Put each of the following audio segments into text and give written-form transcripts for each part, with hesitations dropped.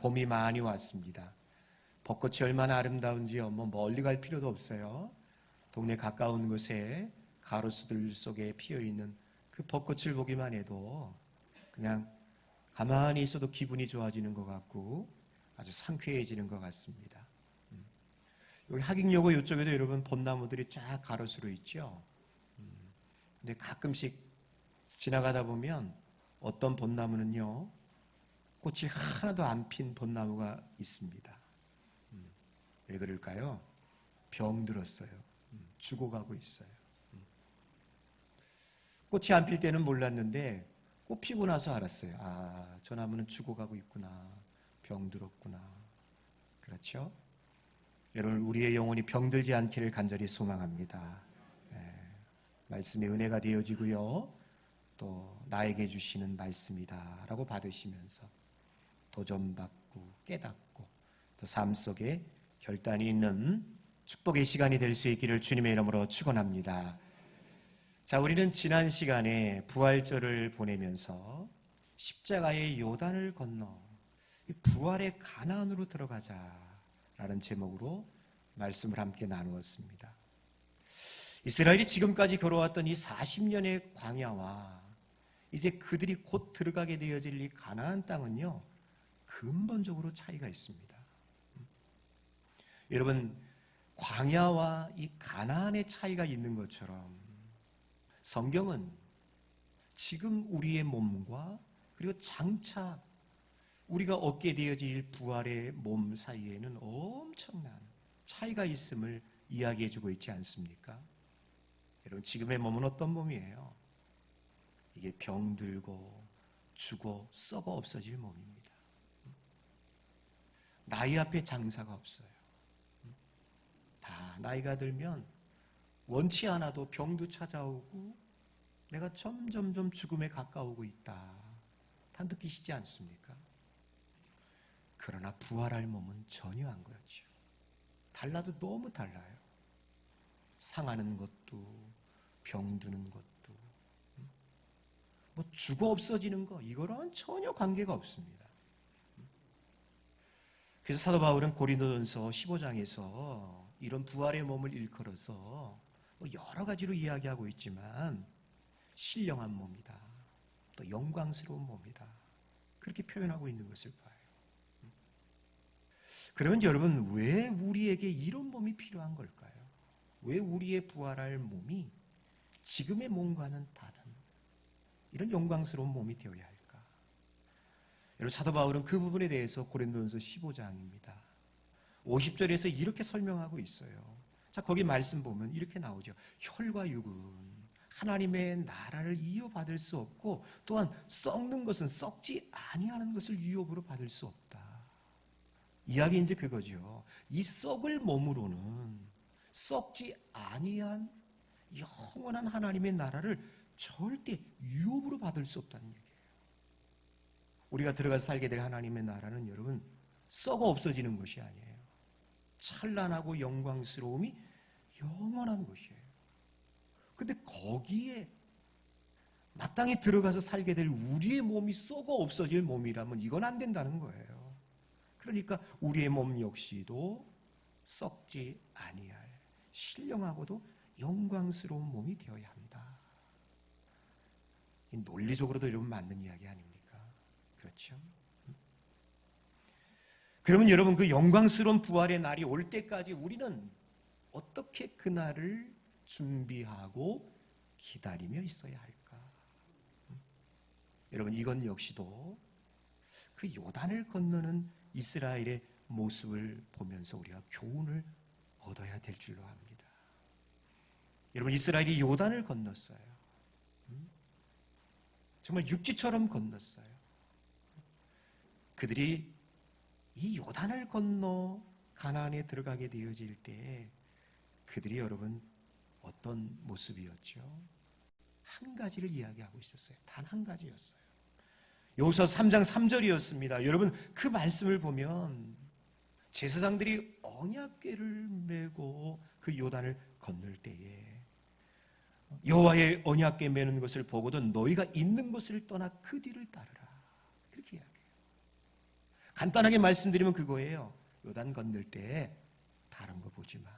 봄이 많이 왔습니다. 벚꽃이 얼마나 아름다운지요. 멀리 갈 필요도 없어요. 동네 가까운 곳에 가로수들 속에 피어있는 그 벚꽃을 보기만 해도 그냥 가만히 있어도 기분이 좋아지는 것 같고 아주 상쾌해지는 것 같습니다. 여기 하객역고 이쪽에도 여러분 벚나무들이 쫙 가로수로 있죠. 근데 가끔씩 지나가다 보면 어떤 벚나무는요, 꽃이 하나도 안 핀 벚나무가 있습니다. 왜 그럴까요? 병들었어요. 죽어가고 있어요. 꽃이 안 필 때는 몰랐는데 꽃 피고 나서 알았어요. 아, 저 나무는 죽어가고 있구나. 병들었구나. 그렇죠? 여러분, 우리의 영혼이 병들지 않기를 간절히 소망합니다. 말씀의 은혜가 되어지고요. 또 나에게 주시는 말씀이다 라고 받으시면서 도전받고 깨닫고 또 삶 속에 결단이 있는 축복의 시간이 될 수 있기를 주님의 이름으로 축원합니다. 자, 우리는 지난 시간에 부활절을 보내면서 십자가의 요단을 건너 부활의 가나안으로 들어가자라는 제목으로 말씀을 함께 나누었습니다. 이스라엘이 지금까지 걸어왔던 이 40년의 광야와 이제 그들이 곧 들어가게 되어질 이 가나안 땅은요, 근본적으로 차이가 있습니다. 여러분, 광야와 이 가나안의 차이가 있는 것처럼 성경은 지금 우리의 몸과 그리고 장차 우리가 얻게 되어질 부활의 몸 사이에는 엄청난 차이가 있음을 이야기해주고 있지 않습니까? 여러분, 지금의 몸은 어떤 몸이에요? 이게 병들고 죽어 썩어 없어질 몸입니다. 나이 앞에 장사가 없어요. 다 나이가 들면 원치 않아도 병도 찾아오고 내가 점점점 죽음에 가까우고 있다. 다 느끼시지 않습니까? 그러나 부활할 몸은 전혀 안 그렇죠. 달라도 너무 달라요. 상하는 것도 병드는 것도 뭐 죽어 없어지는 거 이거랑은 전혀 관계가 없습니다. 그래서 사도 바울은 고린도전서 15장에서 이런 부활의 몸을 일컬어서 여러 가지로 이야기하고 있지만 신령한 몸이다. 또 영광스러운 몸이다. 그렇게 표현하고 있는 것을 봐요. 그러면 여러분, 왜 우리에게 이런 몸이 필요한 걸까요? 왜 우리의 부활할 몸이 지금의 몸과는 다른 이런 영광스러운 몸이 되어야 할까? 여러분, 사도 바울은 그 부분에 대해서 고린도전서 15장입니다. 50절에서 이렇게 설명하고 있어요. 자, 거기 말씀 보면 이렇게 나오죠. 혈과 육은 하나님의 나라를 이어받을 수 없고 또한 썩는 것은 썩지 아니하는 것을 유업으로 받을 수 없다. 이야기 이제 그거죠. 이 썩을 몸으로는 썩지 아니한 영원한 하나님의 나라를 절대 유업으로 받을 수 없다는 얘기예요. 우리가 들어가서 살게 될 하나님의 나라는 여러분 썩어 없어지는 것이 아니에요. 찬란하고 영광스러움이 영원한 것이에요. 근데 거기에 마땅히 들어가서 살게 될 우리의 몸이 썩어 없어질 몸이라면 이건 안 된다는 거예요. 그러니까 우리의 몸 역시도 썩지 아니할 신령하고도 영광스러운 몸이 되어야 한다. 논리적으로도 이러면 맞는 이야기 아닙니까? 그렇죠? 그러면 여러분, 그 영광스러운 부활의 날이 올 때까지 우리는 어떻게 그날을 준비하고 기다리며 있어야 할까? 여러분, 이건 역시도 그 요단을 건너는 이스라엘의 모습을 보면서 우리가 교훈을 얻어야 될 줄로 압니다. 여러분, 이스라엘이 요단을 건넜어요. 정말 육지처럼 건넜어요. 그들이 이 요단을 건너 가나안에 들어가게 되어질 때 그들이 여러분 어떤 모습이었죠? 한 가지를 이야기하고 있었어요. 단 한 가지였어요. 여호수아 3장 3절이었습니다. 여러분, 그 말씀을 보면 제사장들이 언약궤를 메고 그 요단을 건널 때에 여호와의 언약궤 메는 것을 보고도 너희가 있는 곳을 떠나 그 뒤를 따르라. 그렇게 이야기해요. 간단하게 말씀드리면 그거예요. 요단 건널 때 다른 거 보지 마.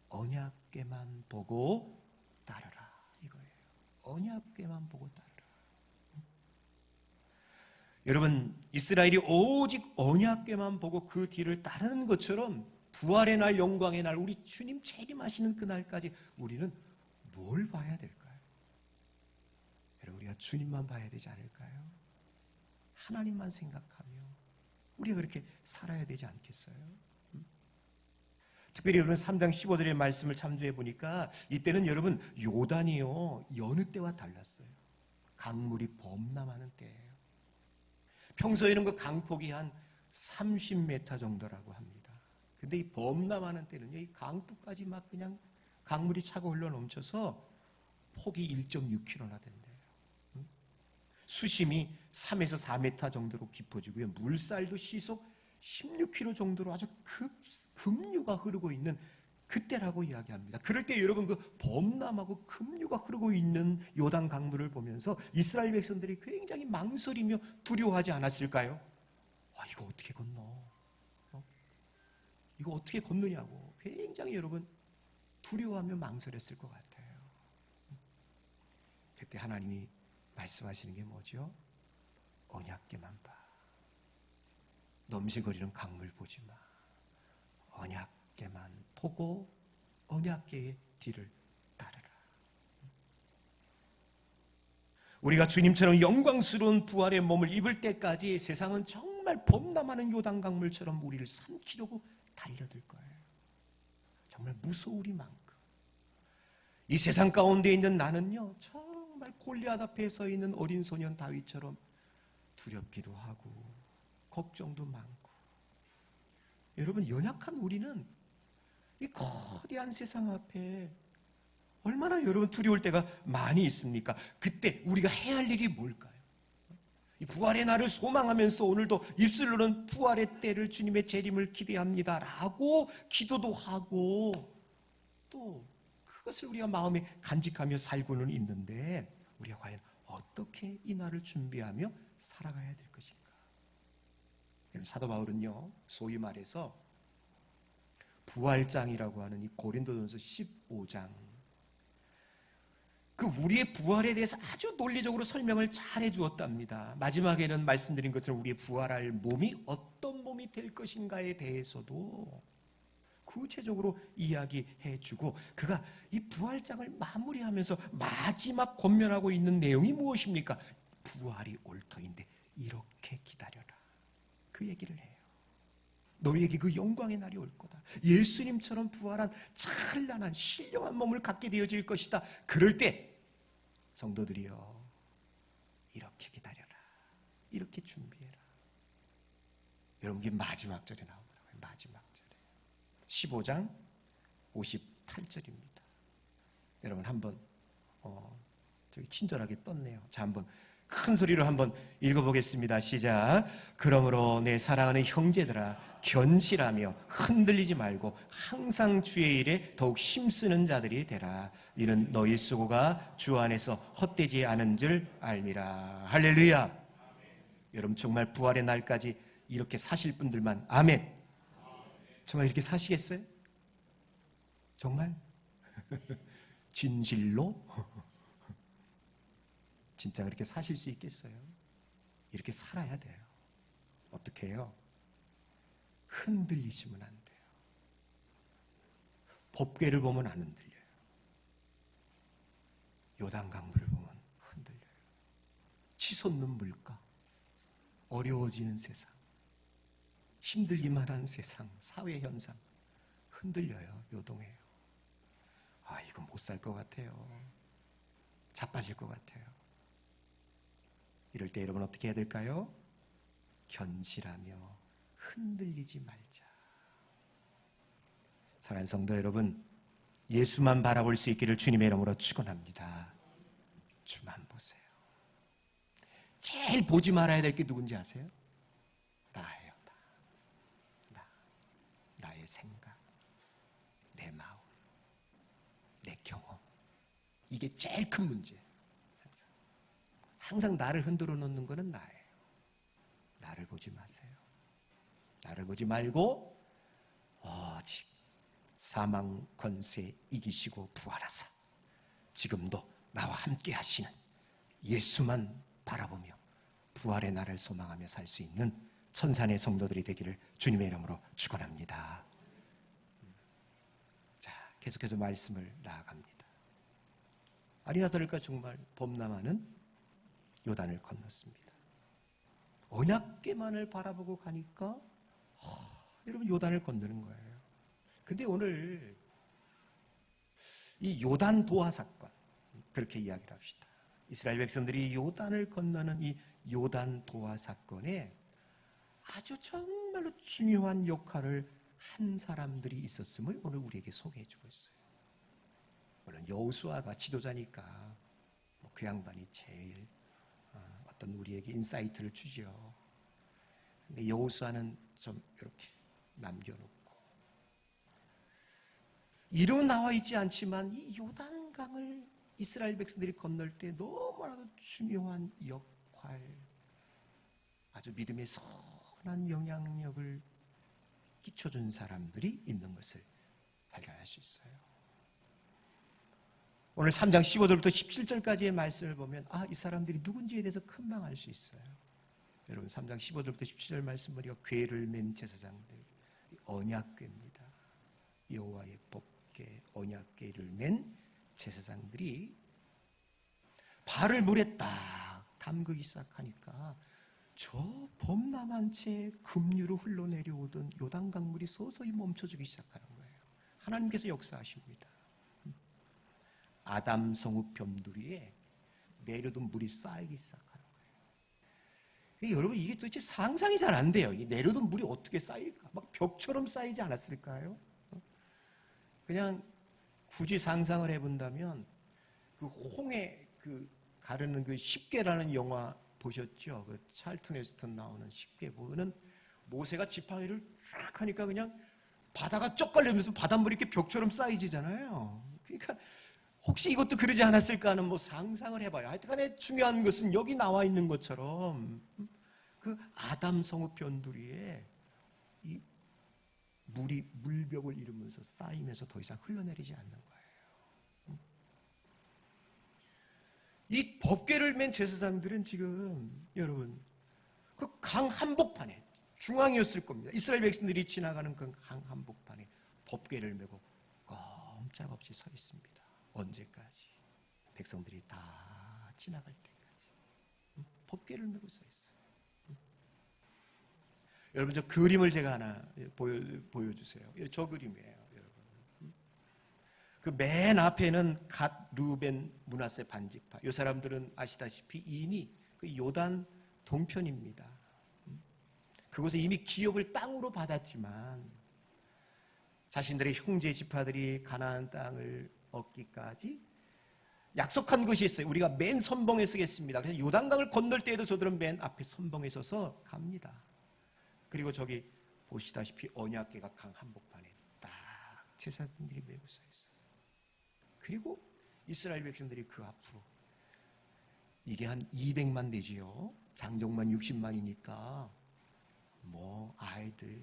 언약궤만 보고 따르라. 이거예요. 언약궤만 보고 따르라. 여러분, 이스라엘이 오직 언약궤만 보고 그 뒤를 따르는 것처럼 부활의 날, 영광의 날, 우리 주님 재림하시는 그날까지 우리는 뭘 봐야 될까요? 여러분, 우리가 주님만 봐야 되지 않을까요? 하나님만 생각하며 우리가 그렇게 살아야 되지 않겠어요? 특별히 여러분 3장 15절의 말씀을 참조해 보니까 이때는 여러분 요단이요 여느 때와 달랐어요. 강물이 범람하는 때예요. 평소에는 그 강폭이 한 30m 정도라고 합니다. 근데 이 범람하는 때는요, 이 강둑까지 막 그냥 강물이 차고 흘러 넘쳐서 폭이 1.6km나 된대요. 수심이 3에서 4m 정도로 깊어지고요. 물살도 시속 16km 정도로 아주 급류가 흐르고 있는 그때라고 이야기합니다. 그럴 때 여러분 그 범람하고 급류가 흐르고 있는 요단 강물을 보면서 이스라엘 백성들이 굉장히 망설이며 두려워하지 않았을까요? 이거 어떻게 건너? 이거 어떻게 건너냐고 굉장히 여러분 두려워하며 망설였을 것 같아요. 그때 하나님이 말씀하시는 게 뭐죠? 언약궤만 봐. 넘실거리는 강물 보지 마. 언약궤만 보고 언약궤의 뒤를 따르라. 우리가 주님처럼 영광스러운 부활의 몸을 입을 때까지 세상은 정말 범람하는 요단 강물처럼 우리를 삼키려고 달려들 거예요. 정말 무서우리만큼. 이 세상 가운데 있는 나는요, 정말 골리앗 앞에 서 있는 어린 소년 다윗처럼 두렵기도 하고 걱정도 많고. 여러분, 연약한 우리는 이 거대한 세상 앞에 얼마나 여러분 두려울 때가 많이 있습니까? 그때 우리가 해야 할 일이 뭘까요? 이 부활의 날을 소망하면서 오늘도 입술로는 부활의 때를 주님의 재림을 기대합니다 라고 기도도 하고 또 그것을 우리가 마음에 간직하며 살고는 있는데 우리가 과연 어떻게 이 날을 준비하며 살아가야 될 것인가? 사도 바울은요, 소위 말해서 부활장이라고 하는 이 고린도전서 15장 그 우리의 부활에 대해서 아주 논리적으로 설명을 잘 해주었답니다. 마지막에는 말씀드린 것처럼 우리의 부활할 몸이 어떤 몸이 될 것인가에 대해서도 구체적으로 이야기해주고 그가 이 부활장을 마무리하면서 마지막 권면하고 있는 내용이 무엇입니까? 부활이 올 터인데 이렇게 기다려라. 그 얘기를 해요. 너희에게 그 영광의 날이 올 거다. 예수님처럼 부활한 찬란한 신령한 몸을 갖게 되어질 것이다. 그럴 때 성도들이여 이렇게 기다려라. 이렇게 준비해라. 여러분, 이게 마지막 절에 나오더라고요. 마지막 절에 15장 58절입니다. 여러분 한번 저기 친절하게 떴네요. 자, 한번 큰 소리로 한번 읽어보겠습니다. 시작. 그러므로 내 사랑하는 형제들아 견실하며 흔들리지 말고 항상 주의 일에 더욱 힘쓰는 자들이 되라. 이는 너희 수고가 주 안에서 헛되지 않은 줄 알미라. 할렐루야. 여러분 정말 부활의 날까지 이렇게 사실 분들만 아멘. 정말 이렇게 사시겠어요? 정말? 진실로? 진짜 그렇게 사실 수 있겠어요? 이렇게 살아야 돼요. 어떻게 해요? 흔들리시면 안 돼요. 법궤를 보면 안 흔들려요. 요단강물을 보면 흔들려요. 치솟는 물가, 어려워지는 세상, 힘들기만 한 세상, 사회현상 흔들려요. 요동해요. 이거 못 살 것 같아요. 자빠질 것 같아요. 이럴 때 여러분 어떻게 해야 될까요? 견실하며 흔들리지 말자. 사랑하는 성도 여러분, 예수만 바라볼 수 있기를 주님의 이름으로 축원합니다. 주만 보세요. 제일 보지 말아야 될 게 누군지 아세요? 나예요. 나의 생각, 내 마음, 내 경험. 이게 제일 큰 문제예요. 항상 나를 흔들어 놓는 것은 나예요. 나를 보지 마세요. 나를 보지 말고 오직 사망 권세 이기시고 부활하사 지금도 나와 함께 하시는 예수만 바라보며 부활의 날을 소망하며 살 수 있는 천산의 성도들이 되기를 주님의 이름으로 축원합니다. 자, 계속해서 말씀을 나아갑니다. 아니나 다를까 정말 범람하는 요단을 건넜습니다. 언약궤만을 바라보고 가니까 여러분 요단을 건너는 거예요. 근데 오늘 이 요단 도하 사건 그렇게 이야기를 합시다. 이스라엘 백성들이 요단을 건너는 이 요단 도하 사건에 아주 정말로 중요한 역할을 한 사람들이 있었음을 오늘 우리에게 소개해 주고 있어요. 물론 여호수아가 지도자니까 그 양반이 제일 어떤 우리에게 인사이트를 주죠. 근데 여호수아는 좀 이렇게 남겨놓고 이름은 나와 있지 않지만 이 요단강을 이스라엘 백성들이 건널 때 너무나도 중요한 역할, 아주 믿음의 선한 영향력을 끼쳐준 사람들이 있는 것을 발견할 수 있어요. 오늘 3장 15절부터 17절까지의 말씀을 보면 이 사람들이 누군지에 대해서 금방 알 수 있어요. 여러분 3장 15절부터 17절 말씀 보니까 궤를 맨 제사장들, 언약궤입니다. 여호와의 법궤, 언약궤를 맨 제사장들이 발을 물에 딱 담그기 시작하니까 저 범람한 채 급류로 흘러내려오던 요단강물이 서서히 멈춰주기 시작하는 거예요. 하나님께서 역사하십니다. 아담 성읍 변두리에 내려둔 물이 쌓이기 시작하는 거예요. 여러분 이게 도대체 상상이 잘 안 돼요. 이 내려둔 물이 어떻게 쌓일까? 막 벽처럼 쌓이지 않았을까요? 그냥 굳이 상상을 해본다면 그 홍해 그 가르는 그 십계라는 영화 보셨죠? 그 찰튼 헤스턴 나오는 십계 보면은 모세가 지팡이를 쫙 하니까 그냥 바다가 쩍 걸리면서 바닷물이 이렇게 벽처럼 쌓이지잖아요. 그러니까 혹시 이것도 그러지 않았을까 하는 상상을 해봐요. 하여튼간에 중요한 것은 여기 나와 있는 것처럼 그 아담 성읍 변두리에 이 물이 물벽을 이루면서 쌓이면서 더 이상 흘러내리지 않는 거예요. 이 법궤를 맨 제사장들은 지금 여러분 그 강 한복판에 중앙이었을 겁니다. 이스라엘 백성들이 지나가는 그 강 한복판에 법궤를 메고 꼼짝없이 서 있습니다. 언제까지? 백성들이 다 지나갈 때까지 법궤를 메고 서 있어요. 여러분 저 그림을 제가 하나 보여주세요. 저 그림이에요, 여러분. 그 맨 앞에는 갓, 루벤, 므낫세 반지파. 이 사람들은 아시다시피 이미 그 요단 동편입니다. 그곳에 이미 기업을 땅으로 받았지만 자신들의 형제 지파들이 가나안 땅을 얻기까지 약속한 것이 있어요. 우리가 맨 선봉에 서겠습니다. 그래서 요단강을 건널 때에도 저들은 맨 앞에 선봉에 서서 갑니다. 그리고 저기 보시다시피 언약궤가 강 한복판에 딱 제사장들이 메고 서 있어요. 그리고 이스라엘 백성들이 그 앞으로 이게 한 200만 되지요. 장정만 60만이니까 아이들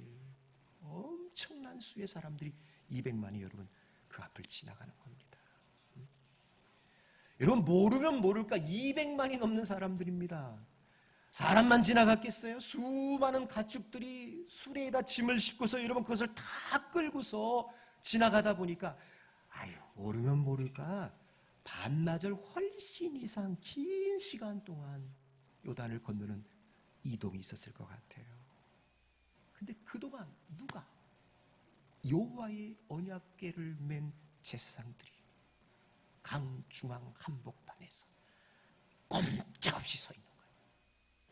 엄청난 수의 사람들이 200만이 여러분 그 앞을 지나가는 겁니다. 여러분 모르면 모를까 200만이 넘는 사람들입니다. 사람만 지나갔겠어요? 수많은 가축들이 수레에다 짐을 싣고서 여러분 그것을 다 끌고서 지나가다 보니까 모르면 모를까 반나절 훨씬 이상 긴 시간 동안 요단을 건너는 이동이 있었을 것 같아요. 근데 그동안 누가? 여호와의 언약궤를 맨 제사장들이 강 중앙 한복판에서 꼼짝없이 서 있는 거예요.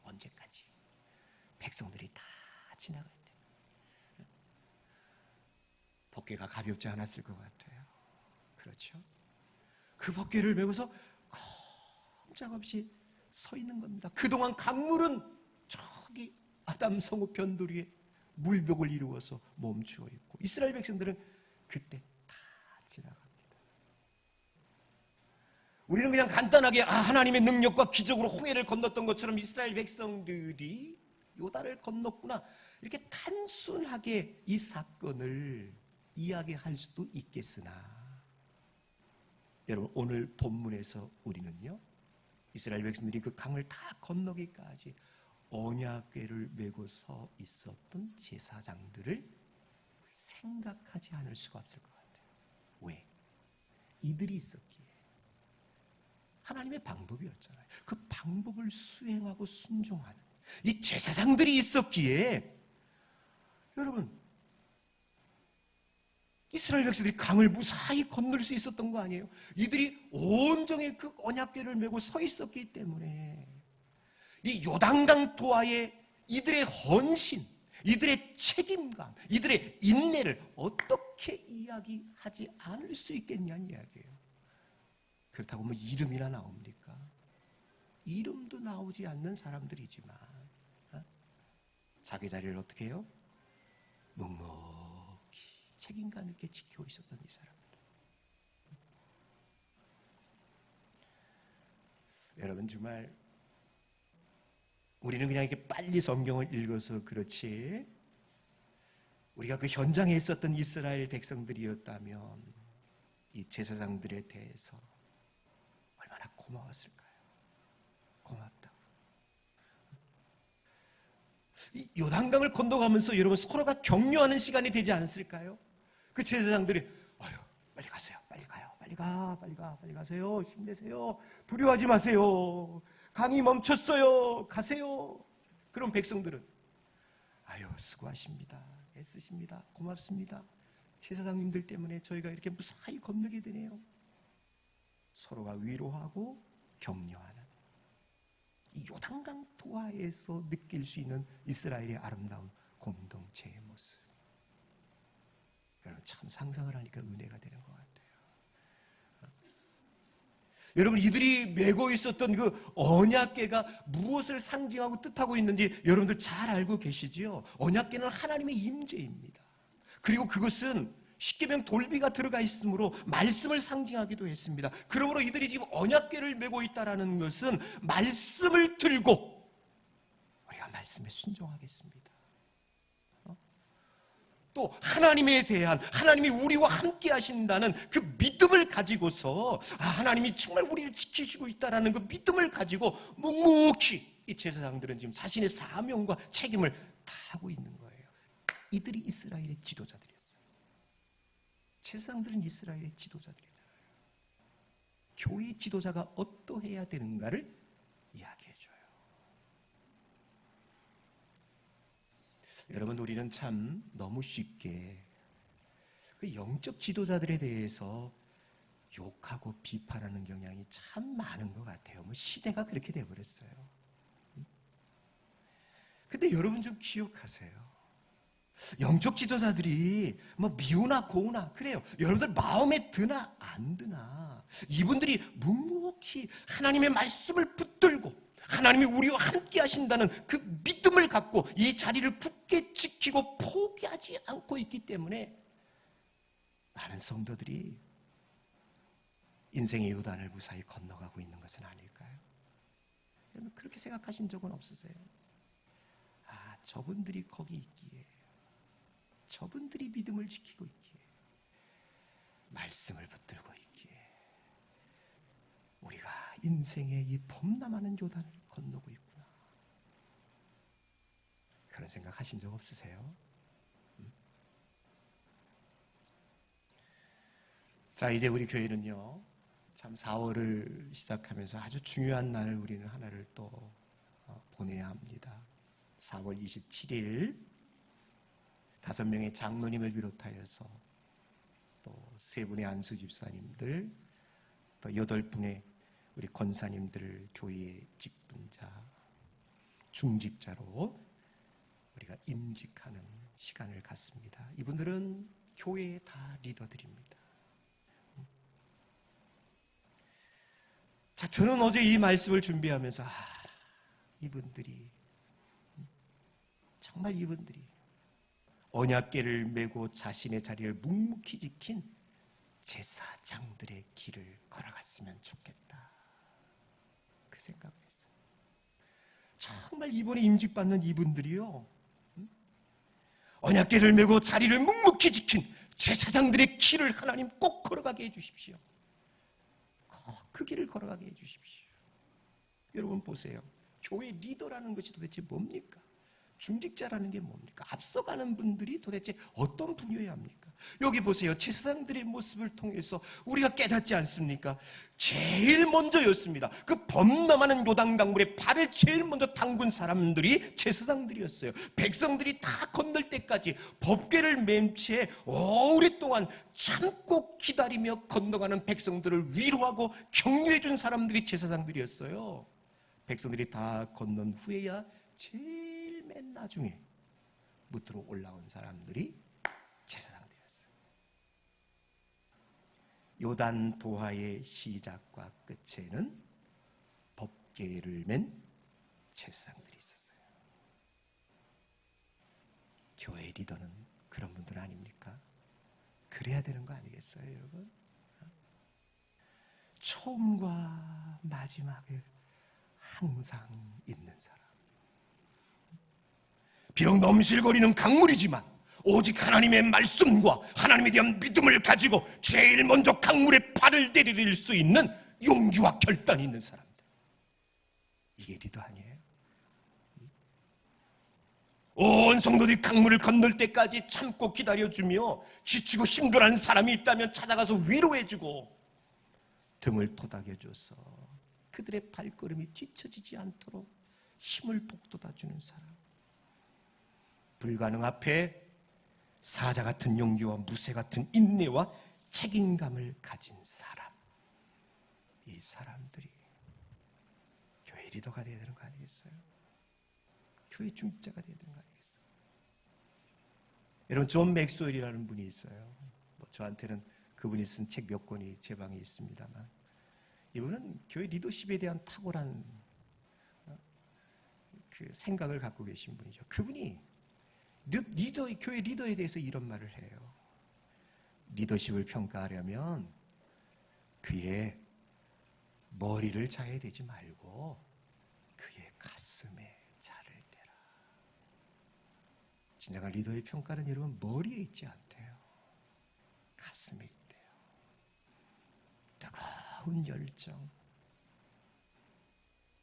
언제까지? 백성들이 다 지나갈 때. 법궤가 가볍지 않았을 것 같아요. 그렇죠? 그 법궤를 메고서 꼼짝없이 서 있는 겁니다. 그동안 강물은 저기 아담 성읍 변두리에 물벽을 이루어서 멈추어 있고 이스라엘 백성들은 그때 다 지나갑니다. 우리는 그냥 간단하게 하나님의 능력과 기적으로 홍해를 건넜던 것처럼 이스라엘 백성들이 요단을 건넜구나. 이렇게 단순하게 이 사건을 이야기할 수도 있겠으나 여러분 오늘 본문에서 우리는요 이스라엘 백성들이 그 강을 다 건너기까지 언약궤를 메고 서 있었던 제사장들을 생각하지 않을 수가 없을 것 같아요. 왜? 이들이 있었기에. 하나님의 방법이었잖아요. 그 방법을 수행하고 순종하는 이 제사장들이 있었기에 여러분 이스라엘 백성들이 강을 무사히 건널 수 있었던 거 아니에요? 이들이 온종일 그 언약궤를 메고 서 있었기 때문에 이 요단강 도하에 이들의 헌신, 이들의 책임감, 이들의 인내를 어떻게 이야기하지 않을 수 있겠냐는 이야기예요. 그렇다고 뭐 이름이나 나옵니까? 이름도 나오지 않는 사람들이지만 자기 자리를 어떻게 해요? 묵묵히 책임감 있게 지키고 있었던 이 사람들. 여러분 정말 우리는 그냥 이렇게 빨리 성경을 읽어서 그렇지 우리가 그 현장에 있었던 이스라엘 백성들이었다면 이 제사장들에 대해서 얼마나 고마웠을까요? 고맙다. 이 요단강을 건너가면서 여러분 서로가 격려하는 시간이 되지 않았을까요? 그 제사장들이 아유 빨리 가세요. 빨리 가요. 빨리 가세요. 힘내세요. 두려워하지 마세요. 강이 멈췄어요. 가세요. 그럼 백성들은 아유 수고하십니다. 애쓰십니다. 고맙습니다. 제사장님들 때문에 저희가 이렇게 무사히 건너게 되네요. 서로가 위로하고 격려하는 이 요단강 도하에서 느낄 수 있는 이스라엘의 아름다운 공동체의 모습. 여러분 참 상상을 하니까 은혜가 되는 것 같아요. 여러분 이들이 메고 있었던 그 언약궤가 무엇을 상징하고 뜻하고 있는지 여러분들 잘 알고 계시지요? 언약궤는 하나님의 임재입니다. 그리고 그것은 십계명 돌비가 들어가 있으므로 말씀을 상징하기도 했습니다. 그러므로 이들이 지금 언약궤를 메고 있다는 것은 말씀을 들고 우리가 말씀에 순종하겠습니다. 또 하나님에 대한 하나님이 우리와 함께 하신다는 그 믿음을 가지고서 하나님이 정말 우리를 지키시고 있다는 그 믿음을 가지고 묵묵히 이 제사장들은 지금 자신의 사명과 책임을 다하고 있는 거예요. 이들이 이스라엘의 지도자들이었어요. 제사장들은 이스라엘의 지도자들이잖아요. 교회의 지도자가 어떠해야 되는가를 이야기해줘요. 여러분 우리는 참 너무 쉽게 그 영적 지도자들에 대해서 욕하고 비판하는 경향이 참 많은 것 같아요. 뭐 시대가 그렇게 돼버렸어요. 근데 여러분 좀 기억하세요. 영적 지도자들이 뭐 미우나 고우나 그래요. 여러분들 마음에 드나 안 드나 이분들이 묵묵히 하나님의 말씀을 붙들고 하나님이 우리와 함께 하신다는 그 믿음을 갖고 이 자리를 굳게 지키고 포기하지 않고 있기 때문에 많은 성도들이 인생의 요단을 무사히 건너가고 있는 것은 아닐까요? 여러분 그렇게 생각하신 적은 없으세요? 저분들이 거기 있기에 저분들이 믿음을 지키고 있기에 말씀을 붙들고 있기에 우리가 인생의 이 범람하는 요단을 건너고 있구나. 그런 생각 하신 적 없으세요? 자, 이제 우리 교회는요, 참 4월을 시작하면서 아주 중요한 날을 우리는 하나를 또 보내야 합니다. 4월 27일 5명의 장로님을 비롯하여서 또 3분의 안수 집사님들, 또 8분의 우리 권사님들을 교회의 직분자, 중직자로 우리가 임직하는 시간을 갖습니다. 이분들은 교회의 다 리더들입니다. 자, 저는 어제 이 말씀을 준비하면서 이분들이 정말 이분들이 언약궤를 메고 자신의 자리를 묵묵히 지킨 제사장들의 길을 걸어갔으면 좋겠다. 그 생각을 했어요. 정말 이번에 임직받는 이분들이요, 언약궤를 메고 자리를 묵묵히 지킨 제사장들의 길을 하나님 꼭 걸어가게 해주십시오. 꼭 그 길을 걸어가게 해주십시오. 여러분 보세요. 교회 리더라는 것이 도대체 뭡니까? 중직자라는 게 뭡니까? 앞서가는 분들이 도대체 어떤 분이어야 합니까? 여기 보세요. 제사장들의 모습을 통해서 우리가 깨닫지 않습니까? 제일 먼저였습니다. 그 범람하는 요단강물에 발을 제일 먼저 담근 사람들이 제사장들이었어요. 백성들이 다 건널 때까지 법궤를 맨 채 오랫동안 참고 기다리며 건너가는 백성들을 위로하고 격려해 준 사람들이 제사장들이었어요. 백성들이 다 건넌 후에야 제일 맨 나중에 무트로 올라온 사람들이 제사장들이었어요. 요단 도하의 시작과 끝에는 법궤를 맨 제사장들이 있었어요. 교회 리더는 그런 분들 아닙니까? 그래야 되는 거 아니겠어요, 여러분? 처음과 마지막에 항상 있는 사람. 비록 넘실거리는 강물이지만 오직 하나님의 말씀과 하나님에 대한 믿음을 가지고 제일 먼저 강물에 발을 내디딜 수 있는 용기와 결단이 있는 사람들. 이게 리더 아니에요? 온 성도들이 강물을 건널 때까지 참고 기다려주며 지치고 힘들어하는 사람이 있다면 찾아가서 위로해주고 등을 토닥여줘서 그들의 발걸음이 뒤처지지 않도록 힘을 북돋아주는 사람. 불가능 앞에 사자 같은 용기와 무쇠 같은 인내와 책임감을 가진 사람. 이 사람들이 교회 리더가 되어야 되는 거 아니겠어요? 교회 중직자가 되어야 되는 거 아니겠어요? 여러분, 존 맥스웰이라는 분이 있어요. 저한테는 그분이 쓴 책 몇 권이 제 방에 있습니다만, 이분은 교회 리더십에 대한 탁월한 그 생각을 갖고 계신 분이죠. 그분이 교회 리더에 대해서 이런 말을 해요. 리더십을 평가하려면 그의 머리를 자야 되지 말고 그의 가슴에 자를 대라. 진정한 리더의 평가는 여러분 머리에 있지 않대요. 가슴에 있대요. 뜨거운 열정,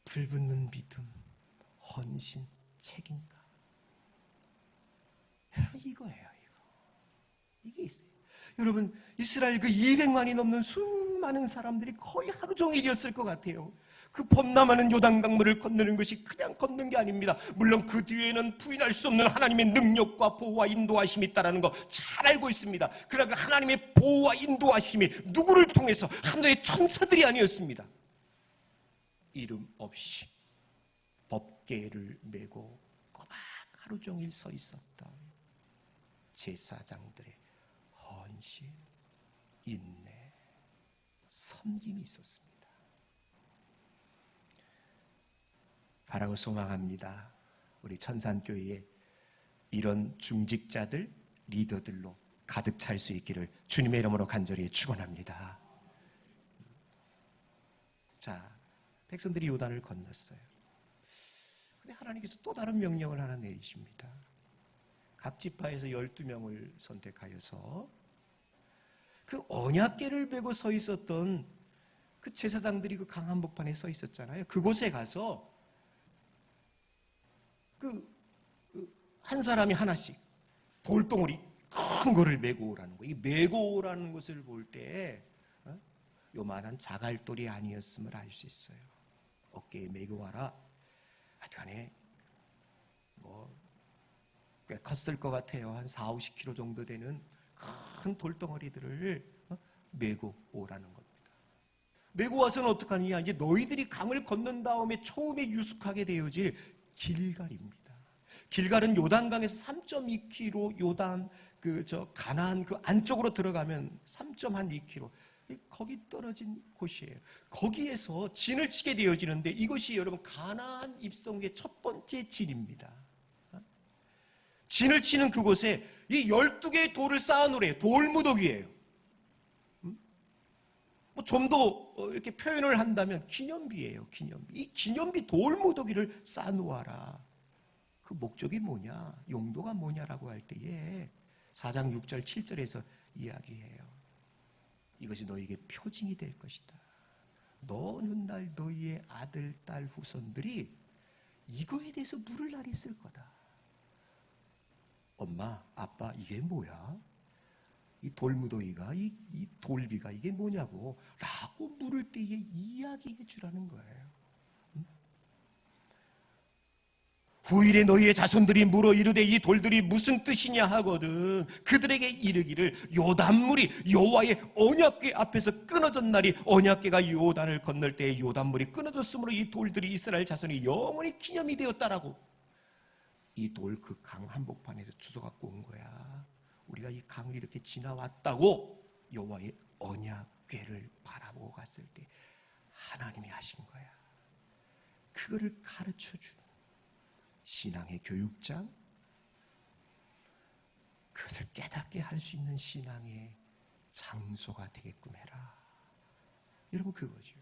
불붙는 믿음, 헌신, 책임감. 이거예요, 이거. 이게 있어요. 여러분, 이스라엘 그 200만이 넘는 수많은 사람들이 거의 하루 종일이었을 것 같아요. 그 범람하는 요단강물을 건너는 것이 그냥 걷는 게 아닙니다. 물론 그 뒤에는 부인할 수 없는 하나님의 능력과 보호와 인도하심이 있다는 거 잘 알고 있습니다. 그러나 그 하나님의 보호와 인도하심이 누구를 통해서 하늘의 천사들이 아니었습니다. 이름 없이 법궤를 메고 꼬박 하루 종일 서 있었던 제사장들의 헌신, 인내, 섬김이 있었습니다. 바라고 소망합니다. 우리 천산교회에 이런 중직자들, 리더들로 가득 찰 수 있기를 주님의 이름으로 간절히 축원합니다. 자, 백성들이 요단을 건넜어요. 근데 하나님께서 또 다른 명령을 하나 내리십니다. 각 지파에서 12명을 선택하여서 그 언약궤를 메고 서 있었던 그 제사장들이 그 강한 복판에 서 있었잖아요. 그곳에 가서 한 사람이 하나씩 돌덩어리 큰 거를 메고 오라는 거예요. 이 메고 오라는 것을 볼 때 요만한 자갈돌이 아니었음을 알 수 있어요. 어깨에 메고 와라. 하여간에 꽤 컸을 것 같아요. 한 4, 50kg 정도 되는 큰 돌덩어리들을 메고 오라는 겁니다. 메고 와서는 어떡하느냐? 이제 너희들이 강을 건넌 다음에 처음에 유숙하게 되어질 길갈입니다. 길갈은 요단강에서 3.2km, 요단 가나안 그 안쪽으로 들어가면 3.2km. 거기 떨어진 곳이에요. 거기에서 진을 치게 되어지는데 이것이 여러분 가나안 입성의 첫 번째 진입니다. 진을 치는 그곳에 이 12개의 돌을 쌓아놓으래요. 돌무더기예요. 뭐 좀 더 이렇게 표현을 한다면 기념비예요. 기념비. 이 기념비 돌무더기를 쌓아놓아라. 그 목적이 뭐냐, 용도가 뭐냐라고 할 때에 4장 6절 7절에서 이야기해요. 이것이 너희에게 표징이 될 것이다. 너는 날 너희의 아들, 딸, 후손들이 이거에 대해서 물을 날이 있을 거다. 엄마, 아빠, 이게 뭐야? 이 돌무더기가, 이 돌비가 이게 뭐냐고 라고 물을 때에 이야기해 주라는 거예요. 후일에 너희의 자손들이 물어 이르되 이 돌들이 무슨 뜻이냐 하거든 그들에게 이르기를 요단물이 여호와의 언약궤 앞에서 끊어진 날이 언약궤가 요단을 건널 때에 요단물이 끊어졌으므로 이 돌들이 이스라엘 자손이 영원히 기념이 되었다라고. 이 돌 그 강 한복판에서 주워 갖고 온 거야. 우리가 이 강을 이렇게 지나왔다고 여호와의 언약궤를 바라보고 갔을 때 하나님이 하신 거야. 그거를 가르쳐주는 신앙의 교육장, 그것을 깨닫게 할 수 있는 신앙의 장소가 되게끔 해라. 여러분, 그거죠.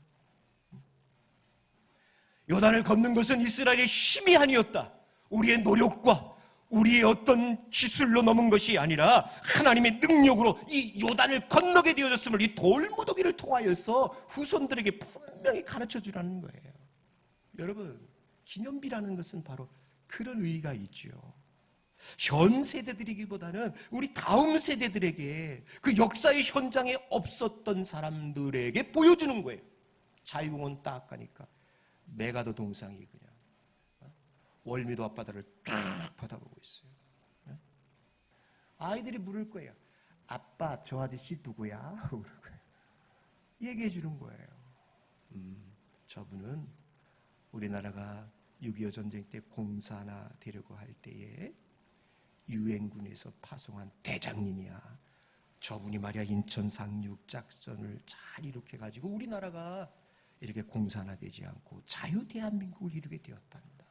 요단을 걷는 것은 이스라엘의 힘이 아니었다. 우리의 노력과 우리의 어떤 기술로 넘은 것이 아니라 하나님의 능력으로 이 요단을 건너게 되어졌음을 이 돌무더기를 통하여서 후손들에게 분명히 가르쳐주라는 거예요. 여러분, 기념비라는 것은 바로 그런 의의가 있죠. 현 세대들이기보다는 우리 다음 세대들에게 그 역사의 현장에 없었던 사람들에게 보여주는 거예요. 자유공원 딱 가니까 메가더 동상이 그냥 월미도 앞바다를 딱 바라보고 있어요. 아이들이 물을 거예요. 아빠, 저 아저씨 누구야? 얘기해 주는 거예요. 저분은 우리나라가 6.25 전쟁 때 공사 하나 되려고 할 때에 유엔군에서 파송한 대장님이야. 저분이 말이야 인천 상륙 작전을 잘 일으켜가지고 우리나라가 이렇게 공사 하나 되지 않고 자유 대한민국을 이루게 되었단다.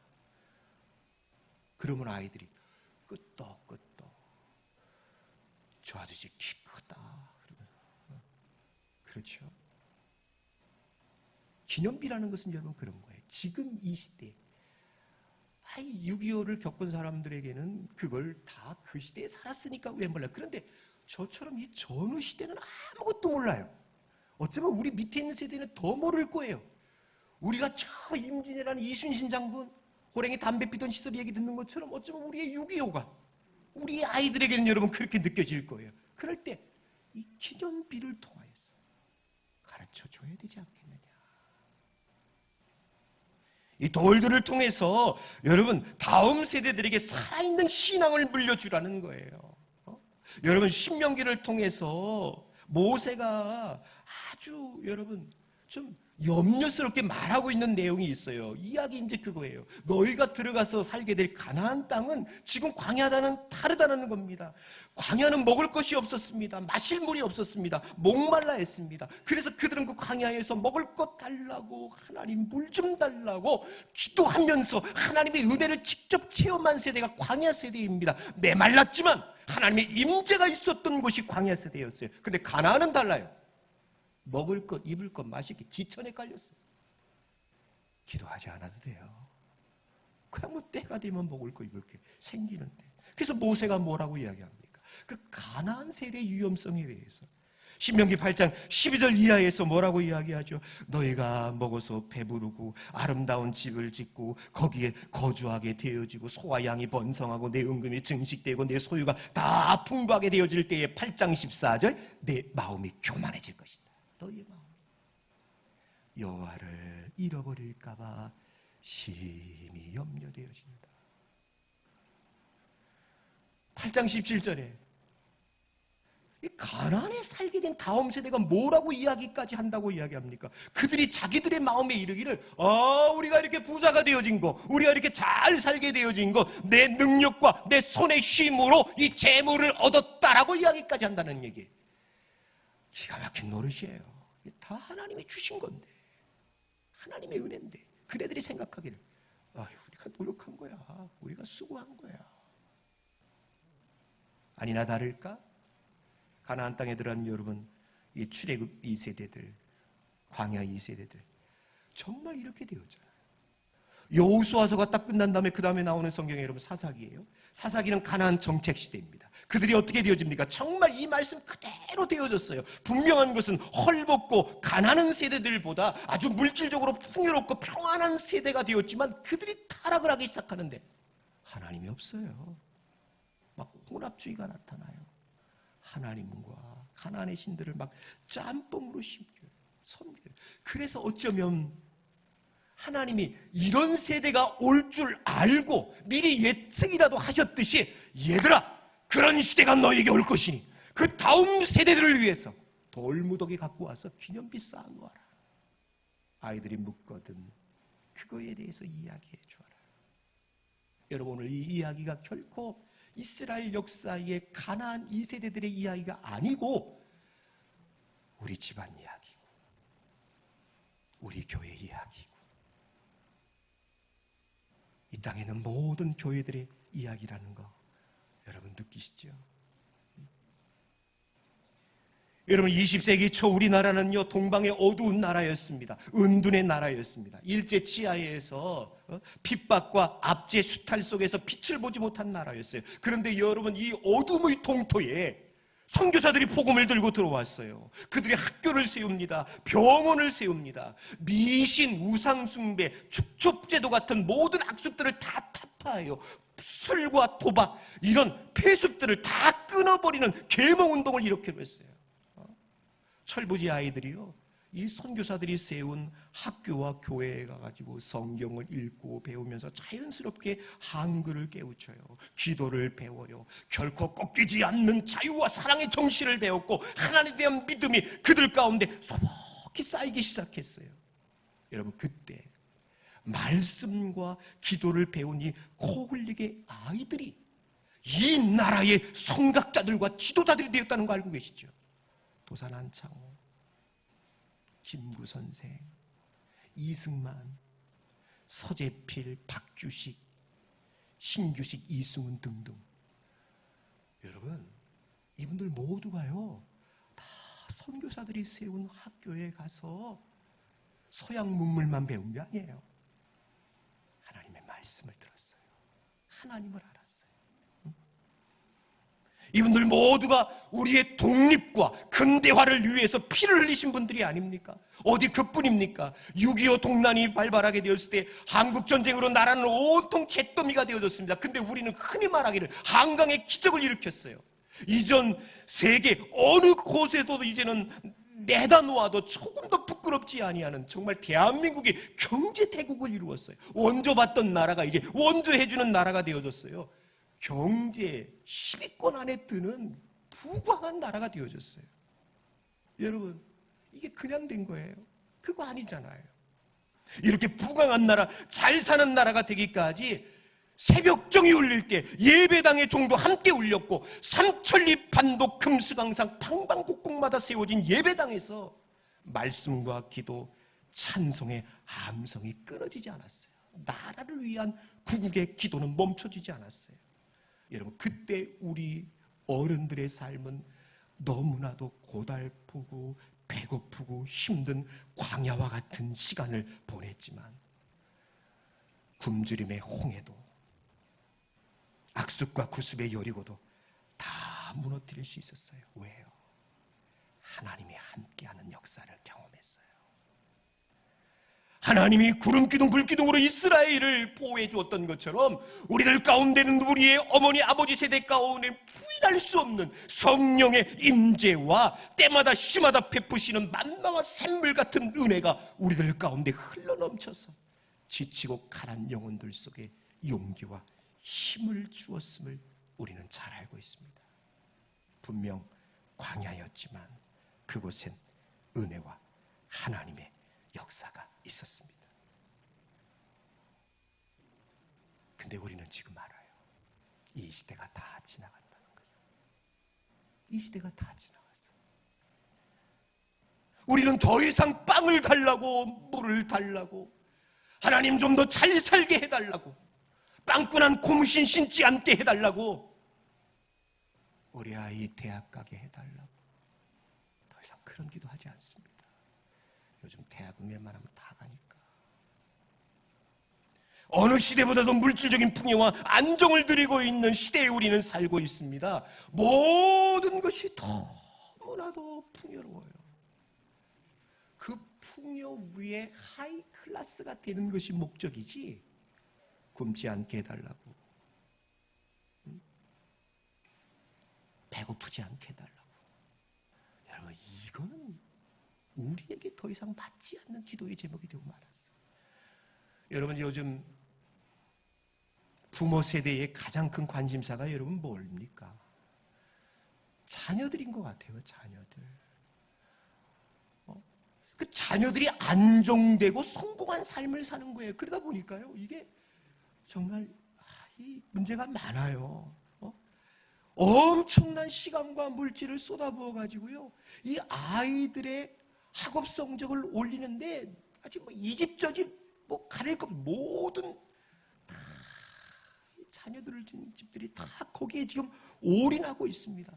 그러면 아이들이 끄떡끄떡 저 아저씨 키 크다. 그렇죠? 기념비라는 것은 여러분 그런 거예요. 지금 이 시대 6.25를 겪은 사람들에게는 그걸 다 그 시대에 살았으니까 왜 몰라요. 그런데 저처럼 이 전후 시대는 아무것도 몰라요. 어쩌면 우리 밑에 있는 세대는 더 모를 거예요. 우리가 저 임진왜란 이순신 장군 호랭이 담배 피던 시절 얘기 듣는 것처럼 어쩌면 우리의 6.25가 우리 아이들에게는 여러분 그렇게 느껴질 거예요. 그럴 때 이 기념비를 통하여서 가르쳐줘야 되지 않겠느냐. 이 돌들을 통해서 여러분 다음 세대들에게 살아있는 신앙을 물려주라는 거예요. 여러분 신명기를 통해서 모세가 아주 여러분 좀 염려스럽게 말하고 있는 내용이 있어요. 이야기 이제 그거예요. 너희가 들어가서 살게 될 가나안 땅은 지금 광야와는 다르다는 겁니다. 광야는 먹을 것이 없었습니다. 마실 물이 없었습니다. 목말라 했습니다. 그래서 그들은 그 광야에서 먹을 것 달라고 하나님 물 좀 달라고 기도하면서 하나님의 은혜를 직접 체험한 세대가 광야 세대입니다. 메말랐지만 하나님의 임재가 있었던 곳이 광야 세대였어요. 근데 가나안은 달라요. 먹을 것, 입을 것, 마실 게 지천에 깔렸어요. 기도하지 않아도 돼요. 그냥 뭐 때가 되면 먹을 거, 입을 게 생기는데. 그래서 모세가 뭐라고 이야기합니까? 그 가나안 세대의 위험성에 대해서 신명기 8장 12절 이하에서 뭐라고 이야기하죠? 너희가 먹어서 배부르고 아름다운 집을 짓고 거기에 거주하게 되어지고 소와 양이 번성하고 내 은금이 증식되고 내 소유가 다 풍부하게 되어질 때에 8장 14절 내 마음이 교만해질 것이다. 너희의 마음이 여호와를 잃어버릴까 봐 심히 염려되어진다. 8장 17절에 이 가나안에 살게 된 다음 세대가 뭐라고 이야기까지 한다고 이야기합니까? 그들이 자기들의 마음에 이르기를 우리가 이렇게 부자가 되어진 거, 우리가 이렇게 잘 살게 되어진 거, 내 능력과 내 손의 힘으로 이 재물을 얻었다라고 이야기까지 한다는 얘기. 기가 막힌 노릇이에요. 다 하나님이 주신 건데, 하나님의 은혜인데 그네들이 생각하기를 우리가 노력한 거야, 우리가 수고한 거야. 아니나 다를까? 가나안 땅에 들어간 여러분, 이 출애굽 이 세대들 광야 2세대들 정말 이렇게 되었잖아요. 여호수아서가 딱 끝난 다음에 그 다음에 나오는 성경에 여러분 사사기예요. 사사기는 가나안 정책 시대입니다. 그들이 어떻게 되어집니까? 정말 이 말씀 그대로 되어졌어요. 분명한 것은 헐벗고 가난한 세대들보다 아주 물질적으로 풍요롭고 평안한 세대가 되었지만 그들이 타락을 하기 시작하는데 하나님이 없어요. 막 혼합주의가 나타나요. 하나님과 가나안의 신들을 막 짬뽕으로 심겨요. 섬겨요. 그래서 어쩌면 하나님이 이런 세대가 올 줄 알고 미리 예측이라도 하셨듯이 얘들아 그런 시대가 너에게 올 것이니 그 다음 세대들을 위해서 돌무더기 갖고 와서 기념비 쌓아놓아라. 아이들이 묻거든 그거에 대해서 이야기해 주어라. 여러분 오늘 이 이야기가 결코 이스라엘 역사의 가나안 2세대들의 이야기가 아니고 우리 집안 이야기고 우리 교회 이야기고 이 땅에 있는 모든 교회들의 이야기라는 거 여러분 느끼시죠? 여러분 20세기 초 우리나라는요 동방의 어두운 나라였습니다. 은둔의 나라였습니다. 일제 치하에서 핍박과 압제 수탈 속에서 빛을 보지 못한 나라였어요. 그런데 여러분 이 어둠의 동토에 선교사들이 복음을 들고 들어왔어요. 그들이 학교를 세웁니다. 병원을 세웁니다. 미신, 우상숭배, 축첩제도 같은 모든 악습들을 다 타파해요. 술과 도박 이런 폐습들을 다 끊어버리는 계몽운동을 일으키려 했어요. 철부지 아이들이요 이 선교사들이 세운 학교와 교회에 가가지고 성경을 읽고 배우면서 자연스럽게 한글을 깨우쳐요. 기도를 배워요. 결코 꺾이지 않는 자유와 사랑의 정신을 배웠고 하나님에 대한 믿음이 그들 가운데 소복히 쌓이기 시작했어요. 여러분 그때 말씀과 기도를 배운 이 코흘릭의 아이들이 이 나라의 성각자들과 지도자들이 되었다는 거 알고 계시죠? 도산 안창호, 김구 선생, 이승만, 서재필, 박규식, 신규식, 이승훈 등등. 여러분 이분들 모두가요 다 선교사들이 세운 학교에 가서 서양 문물만 배운 게 아니에요. 하나님의 말씀을 들었어요. 하나님을 알았어요. 이분들 모두가 우리의 독립과 근대화를 위해서 피를 흘리신 분들이 아닙니까? 어디 그뿐입니까? 6.25 동란이 발발하게 되었을 때 한국전쟁으로 나라는 온통 잿더미가 되어졌습니다. 근데 우리는 흔히 말하기를 한강의 기적을 일으켰어요. 이전 세계 어느 곳에서도 이제는 내다 놓아도 조금 더 부끄럽지 아니하는 정말 대한민국이 경제대국을 이루었어요. 원조받던 나라가 이제 원조해주는 나라가 되어졌어요. 경제 10위권 안에 드는 부강한 나라가 되어졌어요. 여러분 이게 그냥 된 거예요. 그거 아니잖아요. 이렇게 부강한 나라, 잘 사는 나라가 되기까지 새벽정이 울릴 때 예배당의 종도 함께 울렸고 삼천리 판도 금수강산 방방곡곡마다 세워진 예배당에서 말씀과 기도, 찬송의 함성이 끊어지지 않았어요. 나라를 위한 구국의 기도는 멈춰지지 않았어요. 여러분 그때 우리 어른들의 삶은 너무나도 고달프고 배고프고 힘든 광야와 같은 시간을 보냈지만 굶주림의 홍해도 악습과 구습의 여리고도 다 무너뜨릴 수 있었어요. 왜요? 하나님이 함께하는 역사를 경험했어요. 하나님이 구름기둥 불기둥으로 이스라엘을 보호해 주었던 것처럼 우리들 가운데는 우리의 어머니 아버지 세대 가운데 부인할 수 없는 성령의 임재와 때마다 시마다 베푸시는 만나와 샘물 같은 은혜가 우리들 가운데 흘러넘쳐서 지치고 가난 영혼들 속에 용기와 힘을 주었음을 우리는 잘 알고 있습니다. 분명 광야였지만 그곳엔 은혜와 하나님의 역사가 있었습니다. 근데 우리는 지금 알아요. 이 시대가 다 지나간다는 것을. 이 시대가 다 지나갔어요. 우리는 더 이상 빵을 달라고 물을 달라고 하나님 좀 더 잘 살게 해달라고 빵꾸난 고무신 신지 않게 해달라고 우리 아이 대학 가게 해달라고 더 이상 그런 기도하지 않습니다. 요즘 대학은 웬만하면 다 가니까. 어느 시대보다도 물질적인 풍요와 안정을 누리고 있는 시대에 우리는 살고 있습니다. 모든 것이 너무나도 풍요로워요. 그 풍요 위에 하이 클래스가 되는 것이 목적이지 굶지 않게 해달라고, 배고프지 않게 해달라고. 여러분, 이거는 우리에게 더 이상 맞지 않는 기도의 제목이 되고 말았어요. 여러분, 요즘 부모 세대의 가장 큰 관심사가 여러분 뭡니까? 자녀들인 것 같아요. 자녀들. 그 자녀들이 안정되고 성공한 삶을 사는 거예요. 그러다 보니까요, 이게 정말 이 문제가 많아요. 엄청난 시간과 물질을 쏟아부어 가지고요, 이 아이들의 학업 성적을 올리는데 아직 뭐 이 집 저 집 뭐 가릴 것 모든 다 자녀들을 둔 집들이 다 거기에 지금 올인하고 있습니다.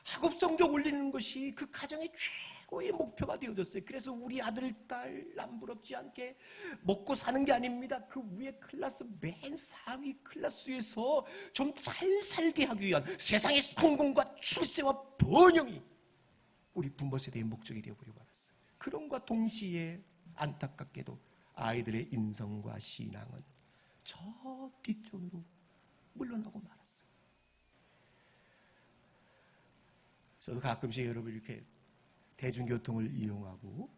학업 성적 올리는 것이 그 가정의 최고의 목표가 되어졌어요. 그래서 우리 아들, 딸 남부럽지 않게 먹고 사는 게 아닙니다. 그 위에 클래스, 맨 상위 클래스에서 좀 잘 살게 하기 위한 세상의 성공과 출세와 번영이 우리 부모 세대의 목적이 되어버려 말았어요. 그런과 동시에 안타깝게도 아이들의 인성과 신앙은 저 뒷전으로 물러나고 말았어요. 저도 가끔씩 여러분 이렇게 대중교통을 이용하고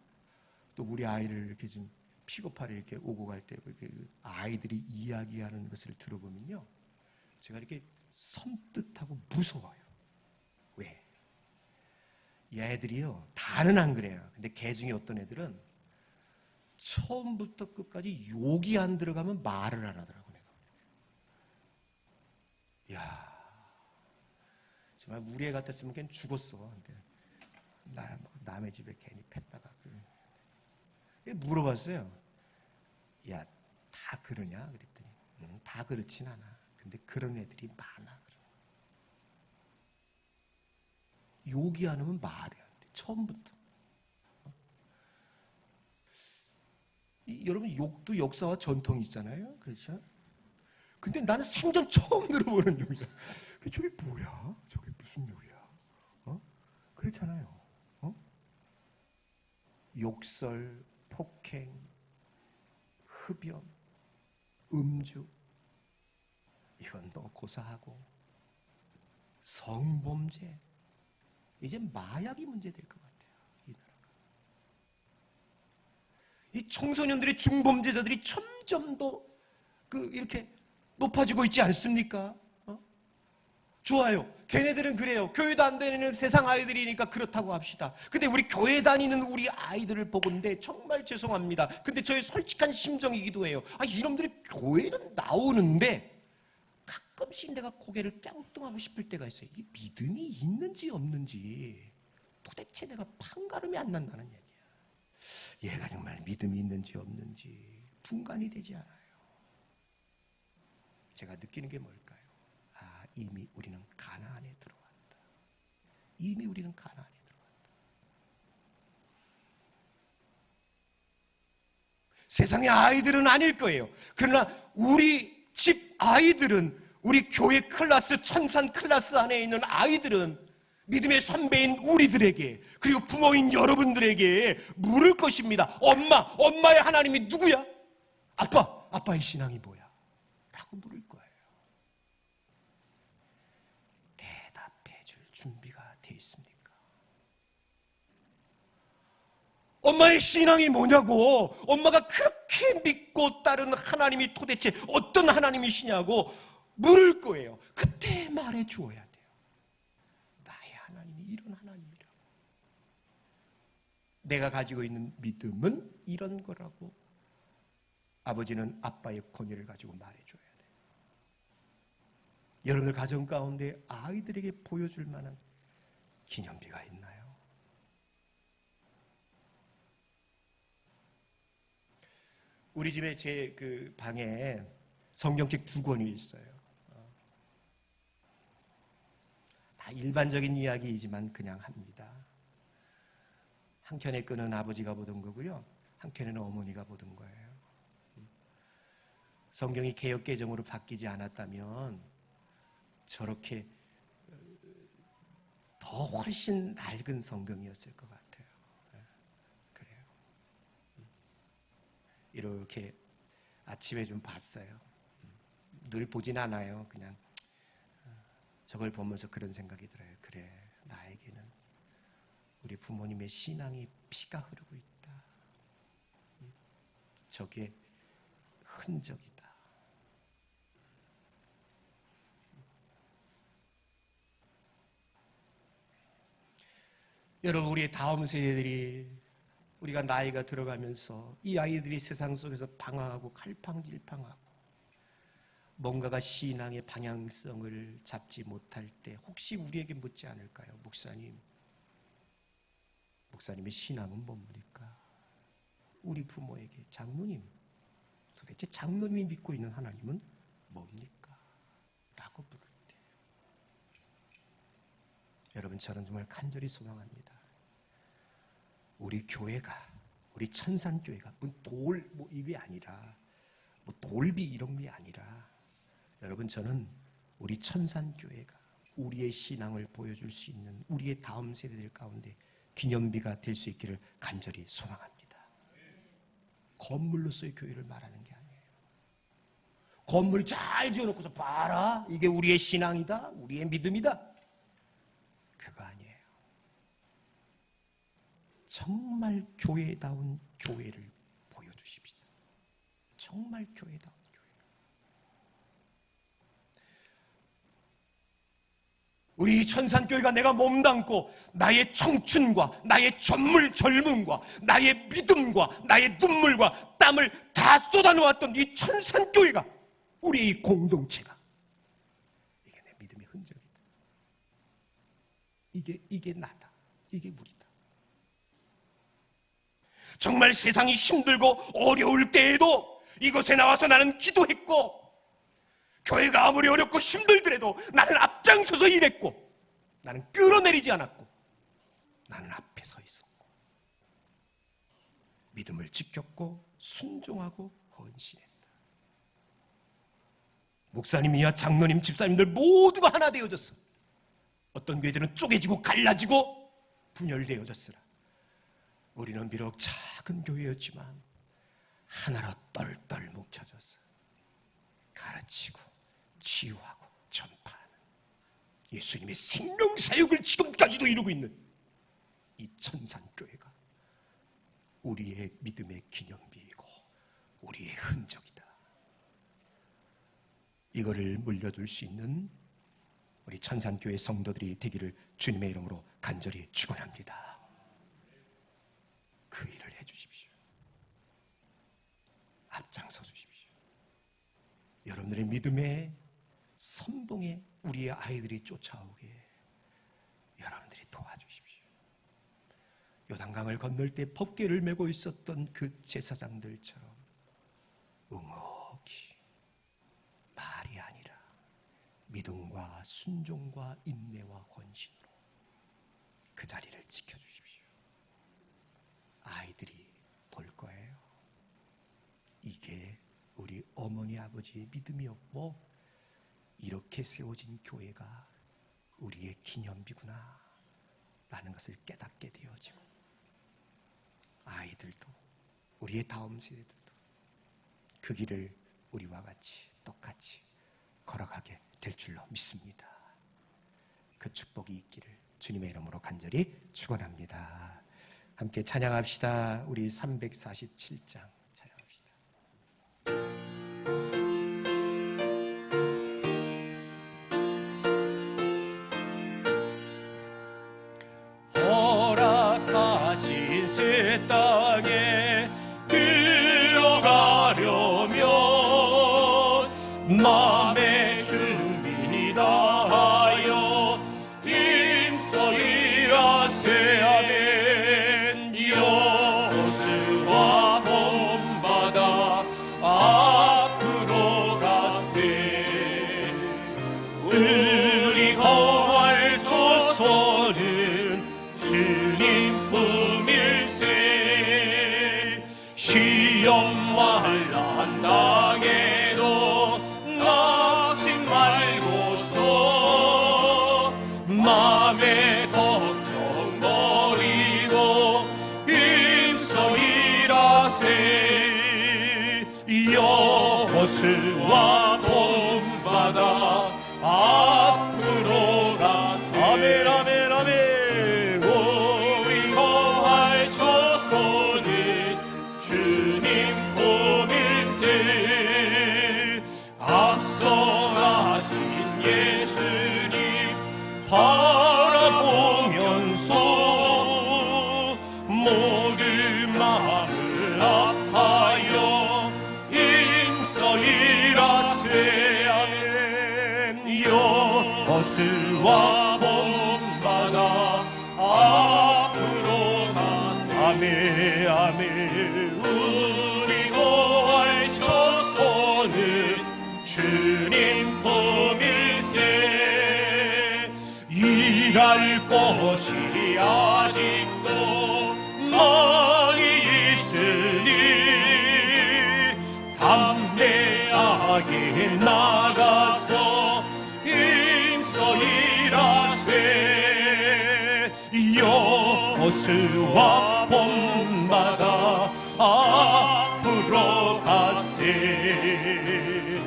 또 우리 아이를 이렇게 좀 픽업하러 이렇게 오고 갈 때 아이들이 이야기하는 것을 들어보면요, 제가 이렇게 섬뜩하고 무서워요. 왜? 이 아이들이요, 다는 안 그래요. 근데 개 중에 어떤 애들은 처음부터 끝까지 욕이 안 들어가면 말을 안 하더라고. 내가. 야, 정말 우리 애 같았으면 걔는 죽었어. 근데 남의 집에 괜히 팼다가 물어봤어요. 야, 다 그러냐? 그랬더니 다 그렇진 않아. 근데 그런 애들이 많아. 욕이 안 하면 말이 안 돼. 처음부터. 여러분, 욕도 역사와 전통이 있잖아요. 그렇죠? 근데 나는 생전 처음 들어보는 욕이야. 저게 뭐야? 저게 무슨 욕이야? 그렇잖아요. 욕설, 폭행, 흡연, 음주, 이건 너 고사하고, 성범죄, 이제 마약이 문제될 것 같아요. 이 나라가. 이 청소년들의 중범죄자들이 점점 더 이렇게 높아지고 있지 않습니까? 좋아요. 걔네들은 그래요. 교회도 안 다니는 세상 아이들이니까 그렇다고 합시다. 근데 우리 교회 다니는 우리 아이들을 보건대 정말 죄송합니다. 근데 저의 솔직한 심정이기도 해요. 이놈들이 교회는 나오는데 가끔씩 내가 고개를 뺑뚱하고 싶을 때가 있어요. 이게 믿음이 있는지 없는지 도대체 내가 판가름이 안 난다는 얘기야. 얘가 정말 믿음이 있는지 없는지 분간이 되지 않아요. 제가 느끼는 게 뭘까요? 이미 우리는 가나안에 들어왔다. 이미 우리는 가나안에 들어왔다. 세상의 아이들은 아닐 거예요. 그러나 우리 집 아이들은, 우리 교회 클래스, 천산 클래스 안에 있는 아이들은 믿음의 선배인 우리들에게, 그리고 부모인 여러분들에게 물을 것입니다. 엄마의 하나님이 누구야? 아빠의 신앙이 뭐야? 라고 물을 거예요. 준비가 돼 있습니까? 엄마의 신앙이 뭐냐고, 엄마가 그렇게 믿고 따르는 하나님이 도대체 어떤 하나님이시냐고 물을 거예요. 그때 말해 주어야 돼요. 나의 하나님이 이런 하나님이라고. 내가 가지고 있는 믿음은 이런 거라고 아버지는 아빠의 권위를 가지고 말해 줘야 돼요. 여러분들 가정 가운데 아이들에게 보여줄 만한 기념비가 있나요? 우리 집에 제 방에 성경책 2권이 있어요. 다 일반적인 이야기이지만 그냥 합니다. 한켠에 끄는 아버지가 보던 거고요, 한켠에는 어머니가 보던 거예요. 성경이 개역개정으로 바뀌지 않았다면 저렇게 더 훨씬 낡은 성경이었을 것 같아요. 그래요. 이렇게 아침에 좀 봤어요. 늘 보진 않아요. 그냥 저걸 보면서 그런 생각이 들어요. 그래, 나에게는 우리 부모님의 신앙이 피가 흐르고 있다. 저게 흔적이다. 여러분, 우리의 다음 세대들이, 우리가 나이가 들어가면서 이 아이들이 세상 속에서 방황하고 갈팡질팡하고 뭔가가 신앙의 방향성을 잡지 못할 때 혹시 우리에게 묻지 않을까요? 목사님의 신앙은 뭡니까? 우리 부모에게 장로님, 도대체 장로님이 믿고 있는 하나님은 뭡니까? 라고 물을 때, 여러분, 저는 정말 간절히 소망합니다. 우리 교회가, 우리 천산교회가 이게 아니라 돌비 이런 게 아니라, 여러분, 저는 우리 천산교회가 우리의 신앙을 보여줄 수 있는 우리의 다음 세대들 가운데 기념비가 될 수 있기를 간절히 소망합니다. 건물로서의 교회를 말하는 게 아니에요. 건물 잘 지어놓고서 봐라, 이게 우리의 신앙이다, 우리의 믿음이다, 그거 아니에요. 정말 교회다운 교회를 보여주십시오. 정말 교회다운 교회. 우리 천산교회가 내가 몸담고 나의 청춘과 나의 젊음과 나의 믿음과 나의 눈물과 땀을 다 쏟아놓았던 이 천산교회가, 우리 이 공동체가, 이게 내 믿음의 흔적이다. 이게 나다. 이게 우리다. 정말 세상이 힘들고 어려울 때에도 이곳에 나와서 나는 기도했고, 교회가 아무리 어렵고 힘들더라도 나는 앞장서서 일했고, 나는 끌어내리지 않았고, 나는 앞에 서 있었고, 믿음을 지켰고 순종하고 헌신했다. 목사님이야 장로님, 집사님들 모두가 하나 되어졌어. 어떤 교회들은 쪼개지고 갈라지고 분열되어졌으나 우리는 비록 작은 교회였지만 하나로 똘똘 뭉쳐졌어. 가르치고 치유하고 전파하는 예수님의 생명사역을 지금까지도 이루고 있는 이 천산교회가 우리의 믿음의 기념비이고 우리의 흔적이다. 이거를 물려줄 수 있는 우리 천산교회 성도들이 되기를 주님의 이름으로 간절히 축원합니다. 그 일을 해주십시오. 앞장서 주십시오. 여러분들의 믿음의 선봉에 우리의 아이들이 쫓아오게 여러분들이 도와주십시오. 요단강을 건널 때 법궤를 메고 있었던 그 제사장들처럼 묵묵히, 말이 아니라 믿음과 순종과 인내와 헌신으로 그 자리를 지켜주십시오. 아이들이 볼 거예요. 이게 우리 어머니 아버지의 믿음이었고 이렇게 세워진 교회가 우리의 기념비구나 라는 것을 깨닫게 되어지고, 아이들도 우리의 다음 세대들도 그 길을 우리와 같이 똑같이 걸어가게 될 줄로 믿습니다. 그 축복이 있기를 주님의 이름으로 간절히 축원합니다. 함께 찬양합시다. 우리 347장 찬양합시다. 허락하신 새 땅에 들어가려면 마음의 준비를 다하여 임서이라 세아멘. 여호수아 본받아 앞으로 가세. 우리 거할 조선은 주님 품일 여호수아 본받아 앞으로 가세. 아멘 아멘 아멘. 우리 거할 조선은 주님 품일세. 앞서 가신 예수님 바라보면서 모든 마음을 아파여 힘써 일하세. 아멘. 여호수아 본받아 앞으로 가세. 아멘 아멘. 우리 거할 조선은 주님 품일세. 일할 것이 아직도 많이 있으니 담대하게 나가서 힘써 일하세. 여호수아 본받아 앞으로 가세.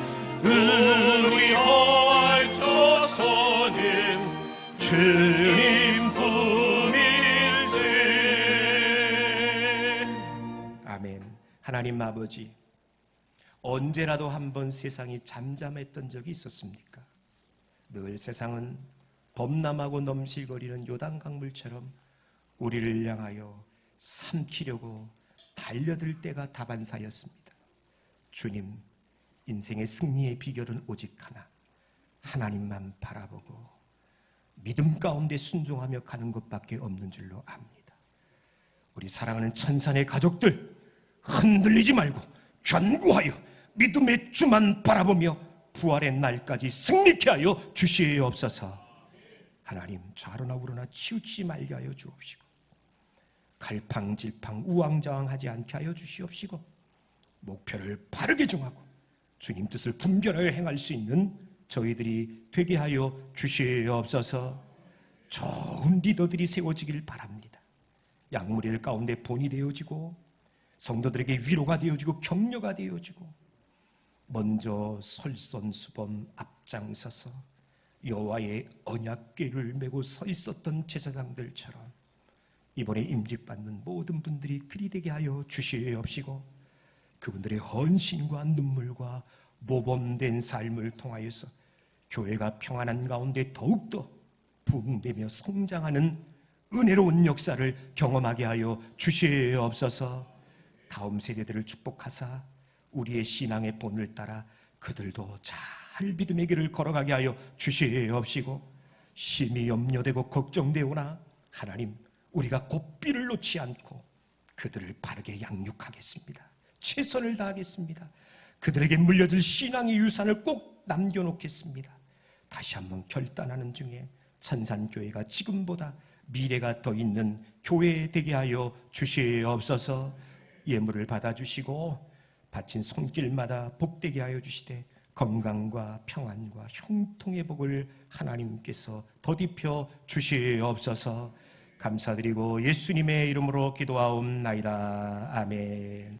우리 거할 조선은 주님 품일세. 아멘. 하나님 아버지, 언제라도 한번 세상이 잠잠했던 적이 있었습니까? 늘 세상은 범람하고 넘실거리는 요단 강물처럼 우리를 향하여 삼키려고 달려들 때가 다반사였습니다. 주님, 인생의 승리의 비결은 오직 하나, 하나님만 바라보고 믿음 가운데 순종하며 가는 것밖에 없는 줄로 압니다. 우리 사랑하는 천산의 가족들, 흔들리지 말고 견고하여 믿음의 주만 바라보며 부활의 날까지 승리케 하여 주시옵소서. 하나님, 좌로나 우로나 치우치지 말게 하여 주옵시고, 갈팡질팡 우왕좌왕하지 않게 하여 주시옵시고, 목표를 바르게 정하고 주님 뜻을 분별하여 행할 수 있는 저희들이 되게 하여 주시옵소서. 좋은 리더들이 세워지길 바랍니다. 약물일 가운데 본이 되어지고 성도들에게 위로가 되어지고 격려가 되어지고, 먼저 설선수범 앞장서서 여호와의 언약궤를 메고 서 있었던 제사장들처럼 이번에 임직받는 모든 분들이 그리 되게 하여 주시옵시고, 그분들의 헌신과 눈물과 모범된 삶을 통하여서 교회가 평안한 가운데 더욱더 부흥되며 성장하는 은혜로운 역사를 경험하게 하여 주시옵소서. 다음 세대들을 축복하사 우리의 신앙의 본을 따라 그들도 잘 믿음의 길을 걸어가게 하여 주시옵시고, 심히 염려되고 걱정되오나 하나님, 우리가 고삐를 놓지 않고 그들을 바르게 양육하겠습니다. 최선을 다하겠습니다. 그들에게 물려줄 신앙의 유산을 꼭 남겨놓겠습니다. 다시 한번 결단하는 중에 천산교회가 지금보다 미래가 더 있는 교회 되게 하여 주시옵소서. 예물을 받아주시고 바친 손길마다 복되게 하여 주시되 건강과 평안과 형통의 복을 하나님께서 더딥혀 주시옵소서. 감사드리고 예수님의 이름으로 기도하옵나이다. 아멘.